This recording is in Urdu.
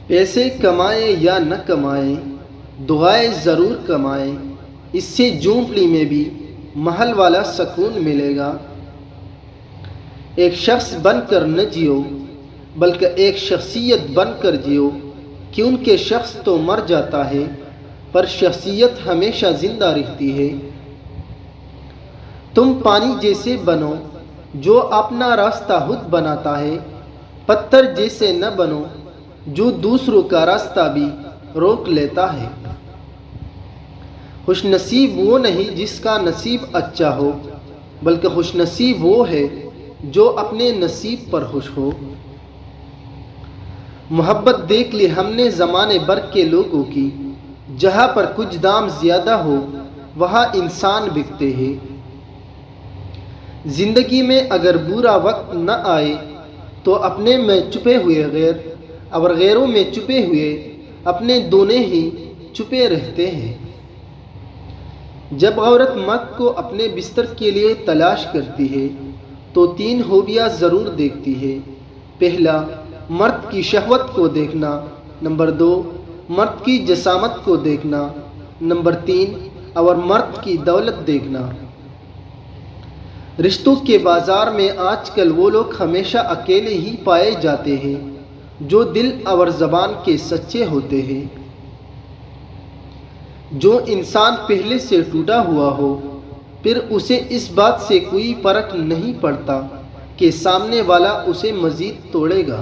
پیسے کمائیں یا نہ کمائیں، دعائیں ضرور کمائیں، اس سے جھونپڑی میں بھی محل والا سکون ملے گا۔ ایک شخص بن کر نہ جیو، بلکہ ایک شخصیت بن کر جیو، کیونکہ شخص تو مر جاتا ہے پر شخصیت ہمیشہ زندہ رہتی ہے۔ تم پانی جیسے بنو جو اپنا راستہ خود بناتا ہے، پتھر جیسے نہ بنو جو دوسروں کا راستہ بھی روک لیتا ہے۔ خوش نصیب وہ نہیں جس کا نصیب اچھا ہو، بلکہ خوش نصیب وہ ہے جو اپنے نصیب پر خوش ہو۔ محبت دیکھ لی ہم نے زمانے بھر کے لوگوں کی، جہاں پر کچھ دام زیادہ ہو وہاں انسان بکتے ہیں۔ زندگی میں اگر برا وقت نہ آئے تو اپنے میں چھپے ہوئے غیر اور غیروں میں چھپے ہوئے اپنے دونوں ہی چھپے رہتے ہیں۔ جب عورت مرد کو اپنے بستر کے لیے تلاش کرتی ہے تو 3 خوبیاں ضرور دیکھتی ہے۔ پہلا، مرد کی شہوت کو دیکھنا، نمبر 2، مرد کی جسامت کو دیکھنا، نمبر 3، اور مرد کی دولت دیکھنا۔ رشتوں کے بازار میں آج کل وہ لوگ ہمیشہ اکیلے ہی پائے جاتے ہیں جو دل اور زبان کے سچے ہوتے ہیں۔ جو انسان پہلے سے ٹوٹا ہوا ہو پھر اسے اس بات سے کوئی فرق نہیں پڑتا کہ سامنے والا اسے مزید توڑے گا۔